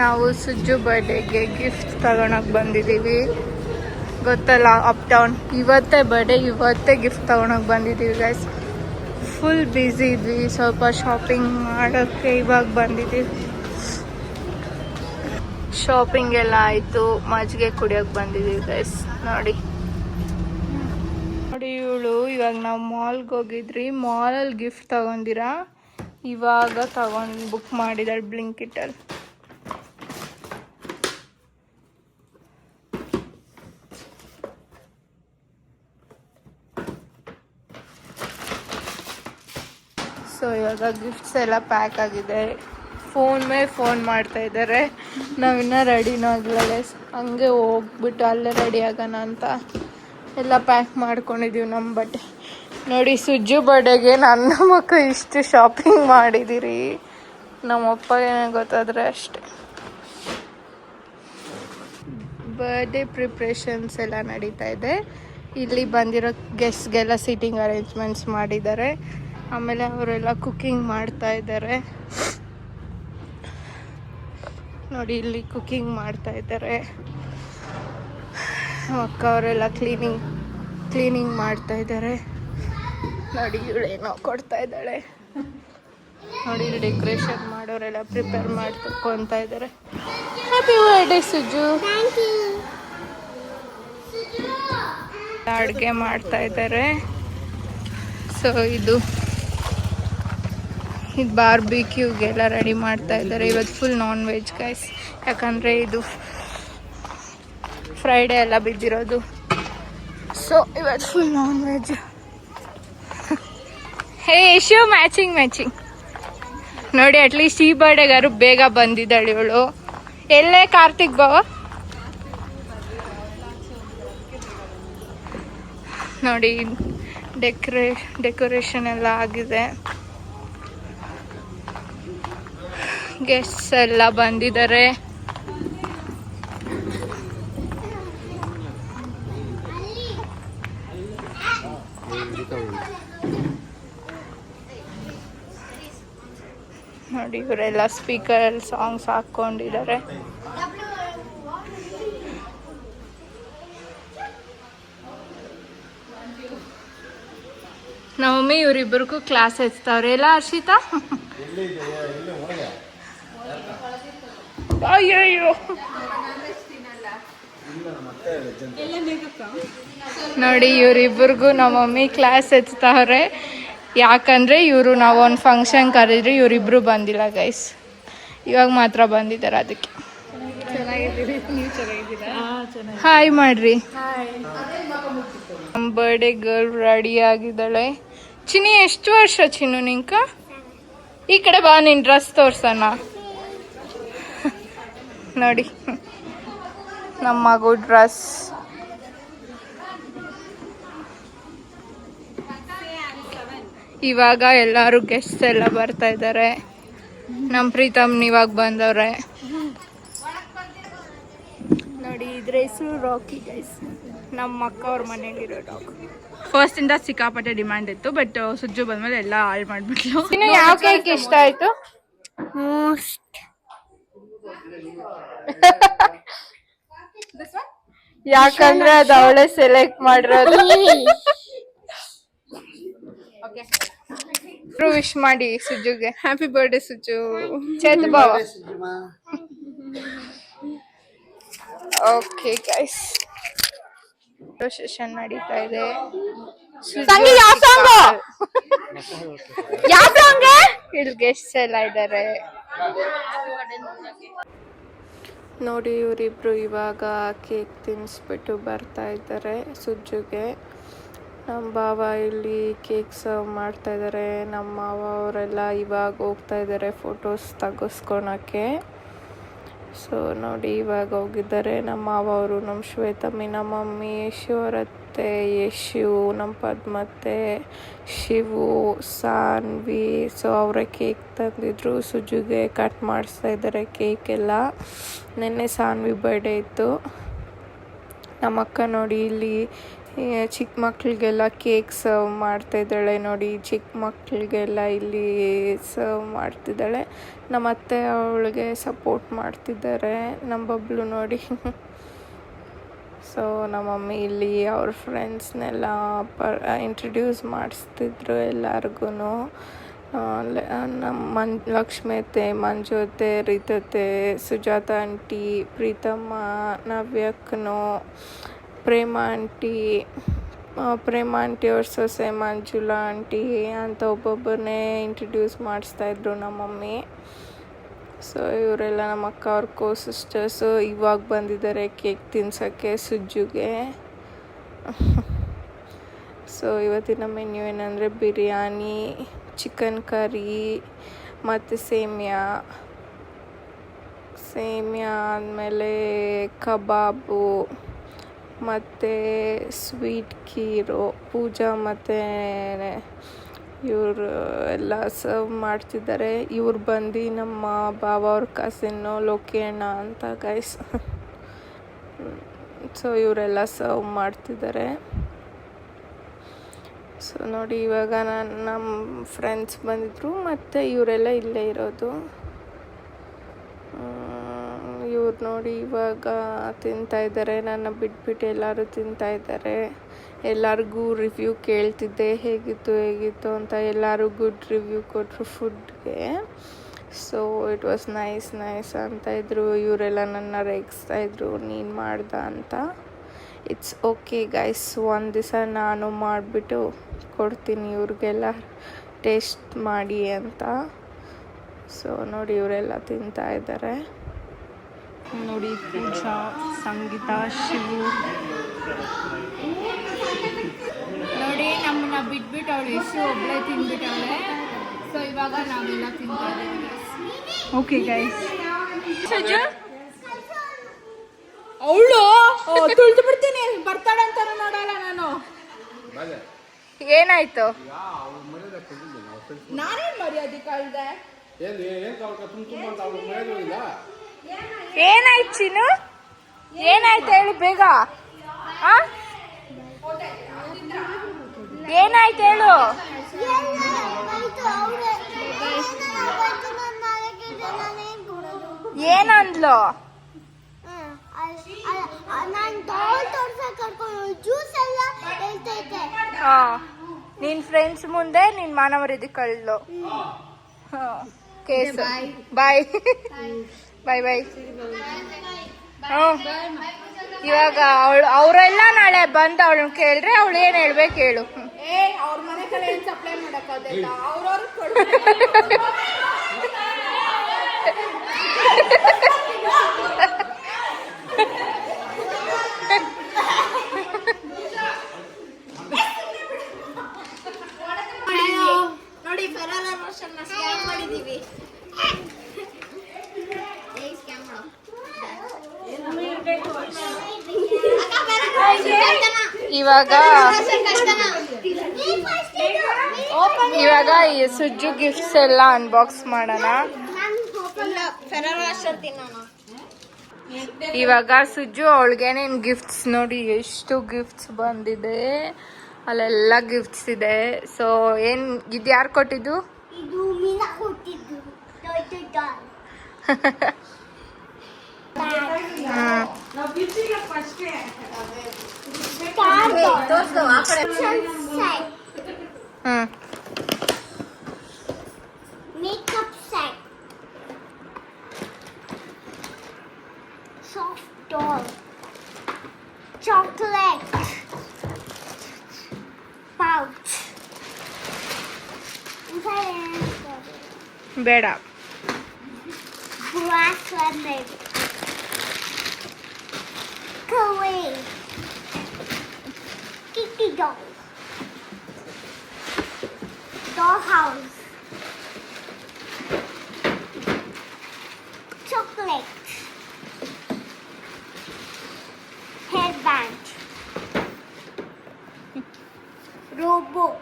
ನಾವು ಸುಜ್ಜು ಬರ್ಡೇಗೆ ಗಿಫ್ಟ್ ತಗೊಳಕ್ ಬಂದಿದ್ದೀವಿ. ಗೊತ್ತಲ್ಲ, ಅಪ್ ಟೌನ್. ಇವತ್ತೇ ಬರ್ಡೇ, ಇವತ್ತೇ ಗಿಫ್ಟ್ ತಗೊಳಕ್ ಬಂದಿದ್ದೀವಿ ಗೈಸ್. ಫುಲ್ ಬ್ಯುಸಿ ಇದ್ವಿ, ಸ್ವಲ್ಪ ಶಾಪಿಂಗ್ ಮಾಡೋಕ್ಕೆ ಇವಾಗ ಬಂದಿದ್ದೀವಿ. ಶಾಪಿಂಗ್ ಎಲ್ಲ ಆಯಿತು, ಮಜ್ಜಿಗೆ ಕುಡಿಯೋಕೆ ಬಂದಿದ್ದೀವಿ ಗೈಸ್. ನೋಡಿ ಇವಳು ಇವಾಗ ನಾವು ಮಾಲ್ಗೆ ಹೋಗಿದ್ರಿ, ಮಾಲಲ್ಲಿ ಗಿಫ್ಟ್ ತಗೊಂಡಿರಾ, ಇವಾಗ ಬುಕ್ ಮಾಡಿದಾಳೆ ಬ್ಲಿಂಕಿಟಲ್ಲಿ. ಸೊ ಇವಾಗ ಗಿಫ್ಟ್ಸ್ ಎಲ್ಲ ಪ್ಯಾಕ್ ಆಗಿದೆ. ಫೋನ್ ಮಾಡ್ತಾ ಇದ್ದಾರೆ. ನಾವಿನ್ನೂ ರೆಡಿನೂ ಆಗಲೇ, ಹಂಗೆ ಹೋಗ್ಬಿಟ್ಟು ಅಲ್ಲೇ ರೆಡಿ ಆಗೋಣ ಅಂತ ಎಲ್ಲ ಪ್ಯಾಕ್ ಮಾಡ್ಕೊಂಡಿದ್ದೀವಿ ನಮ್ಮ ಬಟ್ಟೆ. ನೋಡಿ, ಸುಜ್ಜು ಬರ್ಡೇಗೆ ನನ್ನ ಮಕ್ಕ ಇಷ್ಟು ಶಾಪಿಂಗ್ ಮಾಡಿದ್ದೀರಿ. ನಮ್ಮಪ್ಪಗೆ ಗೊತ್ತಾದರೆ ಅಷ್ಟೆ. ಬರ್ಡೇ ಪ್ರಿಪ್ರೇಷನ್ಸ್ ಎಲ್ಲ ನಡೀತಾ ಇದೆ. ಇಲ್ಲಿ ಬಂದಿರೋ ಗೆಸ್ಟ್ಗೆಲ್ಲ ಸೀಟಿಂಗ್ ಅರೇಂಜ್ಮೆಂಟ್ಸ್ ಮಾಡಿದ್ದಾರೆ. ಆಮೇಲೆ ಅವರೆಲ್ಲ ಕುಕ್ಕಿಂಗ್ ಮಾಡ್ತಾ ಇದ್ದಾರೆ. ನೋಡಿ, ಇಲ್ಲಿ ಕುಕ್ಕಿಂಗ್ ಮಾಡ್ತಾ ಇದ್ದಾರೆ. ಅಕ್ಕ ಅವರೆಲ್ಲ ಕ್ಲೀನಿಂಗ್ ಮಾಡ್ತಾ ಇದ್ದಾರೆ. ನೋಡಿ, ಇವಳೇನೋ ಕೊಡ್ತಾ ಇದ್ದಾಳೆ. ನೋಡಿ, ಇಲ್ಲಿ ಡೆಕೋರೇಷನ್ ಮಾಡೋರೆಲ್ಲ ಪ್ರಿಪೇರ್ ಮಾಡ್ಕೊತ ಇದ್ದಾರೆ. Happy birthday Suju. ಅಡುಗೆ ಮಾಡ್ತಾ ಇದ್ದಾರೆ. ಸೊ ಇದು ಬಾರ್ಬಿಕ್ಯೂಗೆಲ್ಲ ರೆಡಿ ಮಾಡ್ತಾ ಇದ್ದಾರೆ. ಇವತ್ತು ಫುಲ್ ನಾನ್ ವೆಜ್ ಗೈಸ್, ಯಾಕಂದರೆ ಇದು ಫ್ರೈಡೇ ಎಲ್ಲ ಬಿದ್ದಿರೋದು. ಸೊ ಇವತ್ತು ಫುಲ್ ನಾನ್ ವೆಜ್. ಹೇ ಯಶು, ಮ್ಯಾಚಿಂಗ್. ನೋಡಿ, ಅಟ್ಲೀಸ್ಟ್ ಈ ಬರ್ಡೇಗಾರು ಬೇಗ ಬಂದಿದ್ದಾಳೆ ಇವಳು. ಎಲ್ಲೇ ಕಾರ್ತಿಕ್ ಬಾವ. ನೋಡಿ, ಡೆಕೋರೇಷನ್ ಎಲ್ಲ ಆಗಿದೆ. ಗೆಸ್ಟ್ಸ್ ಎಲ್ಲ ಬಂದಿದ್ದಾರೆ. ನೋಡಿ, ಇವರೆಲ್ಲ ಸ್ಪೀಕರ್ ಸಾಂಗ್ಸ್ ಹಾಕ್ಕೊಂಡಿದ್ದಾರೆ. ನಮ್ಮಮ್ಮಿ ಇವರಿಬ್ಬರಿಗೂ ಕ್ಲಾಸ್ ಹಚ್ತಾವ್ರೆ. ಎಲ್ಲ ಹರ್ಷಿತಾ? ಅಯ್ಯೋ, ನೋಡಿ ಇವರಿಬ್ಬರಿಗೂ ನಮ್ಮಮ್ಮಿ ಕ್ಲಾಸ್ ಹಚ್ತಾವ್ರೆ. ಯಾಕಂದರೆ ಇವರು ನಾವು ಒಂದು ಫಂಕ್ಷನ್ ಕರೆದ್ರಿ, ಇವರಿಬ್ಬರು ಬಂದಿಲ್ಲ ಗೈಸ್. ಇವಾಗ ಮಾತ್ರ ಬಂದಿದ್ದಾರೆ, ಅದಕ್ಕೆ. ಹಾಯ್ ಮಾಡ್ರಿ. ನಮ್ಮ ಬರ್ಡೇ ಗರ್ಲ್ ರೆಡಿ ಆಗಿದ್ದಾಳೆ. ಚಿನ್ನಿ, ಎಷ್ಟು ವರ್ಷ ಚಿನ್ನು ನಿಂಕ? ಈ ಕಡೆ ಬಾ, ನಿನ್ನ ಡ್ರೆಸ್ ತೋರ್ಸೋಣ. ನೋಡಿ, ನಮ್ಮ ಮಗು ಡ್ರೆಸ್. ಇವಾಗ ಎಲ್ಲರೂ ಗೆಸ್ಟ್ ಎಲ್ಲ ಬರ್ತಾ ಇದ್ದಾರೆ. ನಮ್ಮ ಪ್ರೀತಮ್ ಇವಾಗ ಬಂದವ್ರೆ. ನೋಡಿ, ಇದ್ರ ಹೆಸರು ರಾಕಿ ಗೈಸ್. ನಮ್ಮ ಅಕ್ಕ ಅವ್ರ ಮನೇಲಿರೋ ಡಾಗ್. ಫಸ್ಟಿಂದ ಸಿಕ್ಕಾಪಟ್ಟೆ ಡಿಮ್ಯಾಂಡ್ ಇತ್ತು, ಬಟ್ ಸುಜ್ಜು ಬಂದ್ಮೇಲೆ ಎಲ್ಲ ಹಾಳು ಮಾಡಿಬಿಟ್ಲು. ಇನ್ನು ಯಾವ ಕೇಕ್ ಇಷ್ಟ ಆಯ್ತು? ಯಾಕಂದ್ರೆ ಅದು ಅವಳೇ ಸೆಲೆಕ್ಟ್ ಮಾಡಿರೋದು. ವಿಶ್ ಮಾಡಿ ಸುಜ್ಜುಗೆ. Happy birthday ಸುಜ್ಜು. ಚೇತು ಬಾವ. ಓಕೆ ಗೈಸ್, ಸೆಷನ್ ನಡೀತಾ ಇದೆ. ಇಲ್ಲಿ ಗೆಸ್ಟ್ಸ್ ಎಲ್ಲ ಇದ್ದಾರೆ. ನೋಡಿ, ಇವರಿಬ್ರು ಇವಾಗ ಕೇಕ್ ತಿನ್ನಿಸ್ಬಿಟ್ಟು ಬರ್ತಾ ಇದ್ದಾರೆ ಸುಜ್ಜುಗೆ. ನಮ್ಮ ಭಾವ ಇಲ್ಲಿ ಕೇಕ್ ಸರ್ವ್ ಮಾಡ್ತಾ ಇದ್ದಾರೆ. ನಮ್ಮ ಮಾವ ಅವರೆಲ್ಲ ಇವಾಗ ಹೋಗ್ತಾ ಇದ್ದಾರೆ ಫೋಟೋಸ್ ತೆಗೆಸ್ಕೊಳಕ್ಕೆ. ಸೊ ನೋಡಿ, ಇವಾಗ ಹೋಗಿದ್ದಾರೆ ನಮ್ಮ ಮಾವ ಅವರು, ನಮ್ಮ ಶ್ವೇತಮ್ಮಿ, ನಮ್ಮ ಮಮ್ಮಿ, ಯಶುವರತ್ತೆ, ಯಶು, ನಮ್ಮ ಪದ್ಮತ್ತೆ, ಶಿವು, ಸಾನ್ವಿ. ಸೊ ಅವರೇ ಕೇಕ್ ತಂದಿದ್ರು, ಸುಜುಗೆ ಕಟ್ ಮಾಡಿಸ್ತಾ ಇದ್ದಾರೆ ಕೇಕ್ ಎಲ್ಲ. ನಿನ್ನೆ ಸಾನ್ವಿ ಬರ್ಡೇ ಇತ್ತು. ನಮ್ಮ ಅಕ್ಕ ನೋಡಿ ಇಲ್ಲಿ ಚಿಕ್ಕ ಮಕ್ಕಳಿಗೆಲ್ಲ ಕೇಕ್ ಸರ್ವ್ ಮಾಡ್ತಾಯಿದ್ದಾಳೆ ನೋಡಿ. ಚಿಕ್ಕ ಮಕ್ಕಳಿಗೆಲ್ಲ ಇಲ್ಲಿ ಸರ್ವ್ ಮಾಡ್ತಿದ್ದಾಳೆ. ನಮ್ಮ ಅತ್ತೆ ಅವಳಿಗೆ ಸಪೋರ್ಟ್ ಮಾಡ್ತಿದ್ದಾರೆ. ನಮ್ಮ ಬಬ್ಲು ನೋಡಿ. ಸೊ ನಮ್ಮ ಮಮ್ಮಿ ಇಲ್ಲಿ ಅವ್ರ ಫ್ರೆಂಡ್ಸ್ನೆಲ್ಲ ಇಂಟ್ರಡ್ಯೂಸ್ ಮಾಡಿಸ್ತಿದ್ರು ಎಲ್ಲರಿಗೂ. ನಮ್ಮ ಲಕ್ಷ್ಮಿ ಅತ್ತೆ, ಮಂಜು ಅತ್ತೆ, ರೀತತ್ತೆ, ಸುಜಾತ ಆಂಟಿ, ಪ್ರೀತಮ್ಮ, ನವ್ಯಕ್ಕನು, ಪ್ರೇಮ ಆಂಟಿ ಅವ್ರ ಸೊಸೆ ಮಂಜುಳಾ ಆಂಟಿ ಅಂತ ಒಬ್ಬೊಬ್ಬರನ್ನೇ ಇಂಟ್ರಡ್ಯೂಸ್ ಮಾಡಿಸ್ತಾಯಿದ್ರು ನಮ್ಮ ಮಮ್ಮಿ. ಸೊ ಇವರೆಲ್ಲ ನಮ್ಮ ಅಕ್ಕ ಅವ್ರ ಸಿಸ್ಟರ್ಸು ಇವಾಗ ಬಂದಿದ್ದಾರೆ ಕೇಕ್ ತಿನ್ಸೋಕ್ಕೆ ಸುಜ್ಜುಗೆ. ಸೊ ಇವತ್ತಿನ ಮೆನ್ಯೂ ಏನಂದರೆ ಬಿರಿಯಾನಿ, ಚಿಕನ್ ಕರಿ ಮತ್ತು ಸೇಮಿಯಾ ಆದಮೇಲೆ ಕಬಾಬು ಮತ್ತು ಸ್ವೀಟ್ ಖೀರು. ಪೂಜಾ ಮತ್ತು ಇವರು ಎಲ್ಲ ಸರ್ವ್ ಮಾಡ್ತಿದ್ದಾರೆ. ಇವ್ರು ಬಂದು ನಮ್ಮ ಬಾವ ಅವ್ರ ಕಸಿನ್ನು ಲೋಕಿ ಅಣ್ಣ ಅಂತ ಗೈಸ್. ಸೊ ಇವರೆಲ್ಲ ಸರ್ವ್ ಮಾಡ್ತಿದ್ದಾರೆ. ಸೊ ನೋಡಿ ಇವಾಗ ನಮ್ಮ ಫ್ರೆಂಡ್ಸ್ ಬಂದಿದ್ರು ಮತ್ತು ಇವರೆಲ್ಲ ಇಲ್ಲೇ ಇರೋದು. ಇವ್ರು ನೋಡಿ ಇವಾಗ ತಿಂತಾಯಿದ್ದಾರೆ. ನನ್ನ ಬಿಟ್ಬಿಟ್ಟು ಎಲ್ಲರೂ ತಿಂತಾಯಿದ್ದಾರೆ. ಎಲ್ಲರಿಗೂ ರಿವ್ಯೂ ಕೇಳ್ತಿದ್ದೆ ಹೇಗಿತ್ತು ಅಂತ. ಎಲ್ಲರೂ ಗುಡ್ ರಿವ್ಯೂ ಕೊಟ್ಟರು ಫುಡ್ಗೆ. ಸೊ ಇಟ್ ವಾಸ್ ನೈಸ್ ಅಂತ ಇದ್ರು. ಇವರೆಲ್ಲ ನನ್ನ ರೇಗಿಸ್ತಾಯಿದ್ರು ನೀನು ಮಾಡ್ದ ಅಂತ. ಇಟ್ಸ್ ಓಕೆ ಗೈಸ್, ಒಂದು ದಿವಸ ನಾನು ಮಾಡಿಬಿಟ್ಟು ಕೊಡ್ತೀನಿ ಇವ್ರಿಗೆಲ್ಲ ಟೇಸ್ಟ್ ಮಾಡಿ ಅಂತ. ಸೊ ನೋಡಿ ಇವರೆಲ್ಲ ತಿಂತಾಯಿದ್ದಾರೆ. ನೋಡಿ ಪೂಜಾ, ಸಂಗೀತ, ಶಿವು ನೋಡಿ ನಮ್ಮನ್ನ ಬಿಟ್ಬಿಟ್ಟು ಅವಳು ಎಷ್ಟು ಒಬ್ಬಳೇ ತಿಂದ್ಬಿಟ್ಟವಳೆ. ಸೊ ಇವಾಗ ನಾವೆಲ್ಲ ತಿಂತಾ ಇದ್ದೀವಿ. Okay guys. ಅವಳು ತುಳಿದು ಬಿಡ್ತೀನಿ, ಬರ್ತಾಳೆ ಅಂತ ನೋಡಲ್ಲ ನಾನು. ಏನಾಯ್ತು? ನಾನೇನ್ ಮರ್ಯಾದೆ ಕಳ್ದೆ? ಏನಾಯ್ತು ಚಿನ್ನು? ಏನಾಯ್ತು ಹೇಳು ಬೇಗ. ಏನಾಯ್ತು ಹೇಳು. ಏನಂದ್ಲು? ನಿನ್ ಫ್ರೆಂಡ್ಸ್ ಮುಂದೆ ನಿನ್ ಮಾನವರಿದಿ ಕಳ್ಳು. ಕೇಸ್ ಬಾಯ್ ಬಾಯ್. ಇವಾಗ ಅವರೆಲ್ಲ ನಾಳೆ ಬಂದು ಅವಳನ್ನ ಕೇಳಿದ್ರೆ ಅವಳು ಏನು ಹೇಳ್ಬೇಕು ಹೇಳು. ಅವ್ರ ಮನೆ ಕಡೆ ಏನ್ ಸಪ್ಲೈ ಮಾಡಕ್ಕಾಗಲ್ಲ, ಅವ್ರವ್ರು ನೋಡಿ ಫೆರಾರ ರೋಷನ್ನ ಸ್ಕ್ಯಾಮ್ ಮಾಡಿದೀವಿ. ಇವಾಗ ಈ ಸುಜ್ಜು ಗಿಫ್ಟ್ಸ್ ಎಲ್ಲ ಅನ್ಬಾಕ್ಸ್ ಮಾಡೋಣ. ಇವಾಗ ಸುಜ್ಜು ಅವಳಿಗೆ ನಿನ್ ಗಿಫ್ಟ್ಸ್ ನೋಡಿ ಎಷ್ಟು ಗಿಫ್ಟ್ಸ್ ಬಂದಿದೆ. ಅಲ್ಲೆಲ್ಲ ಗಿಫ್ಟ್ಸ್ ಇದೆ. ಸೊ ಏನ್ ಇದು ಯಾರು ಕೊಟ್ಟಿದ್ದು? Makeup set, soft doll, chocolate pouch, ಬೇಡ. bracelet, Kawai, kitty doll, dollhouse, chocolate, hairband, robot,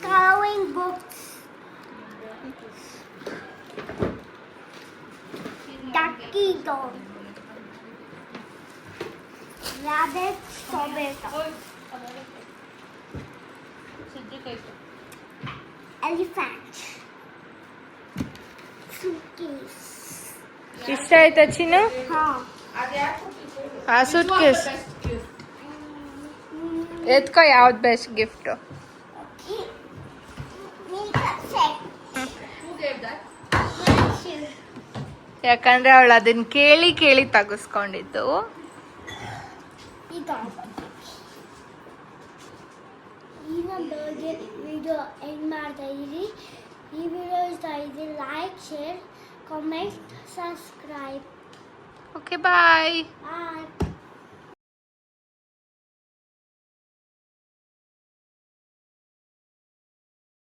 coloring books, ducky doll, rabbit, tomato, elephant, suitcase. ಇಷ್ಟ ಆಯ್ತಾ ಚಿನ್ನು? ಆ ಸೂಟ್ ಕೇಸ್ ಎತ್ಕೋ. ಯಾವ್ದು best gift? Okay. Makeup set. ಯಾಕಂದ್ರೆ ಅವಳು ಅದನ್ನ ಕೇಳಿ ಕೇಳಿ ತೆಗೆಸ್ಕೊಂಡಿದ್ದು. ಈಗ ವಿಡಿಯೋ ಎಂಡ್ ಮಾಡ್ತಾ ಇದ್ದೀರಿ. ಈ ವಿಡಿಯೋ ಇಷ್ಟ ಆಗಿದೆ like, share, comment, subscribe. Okay bye. ಬಾಯ್.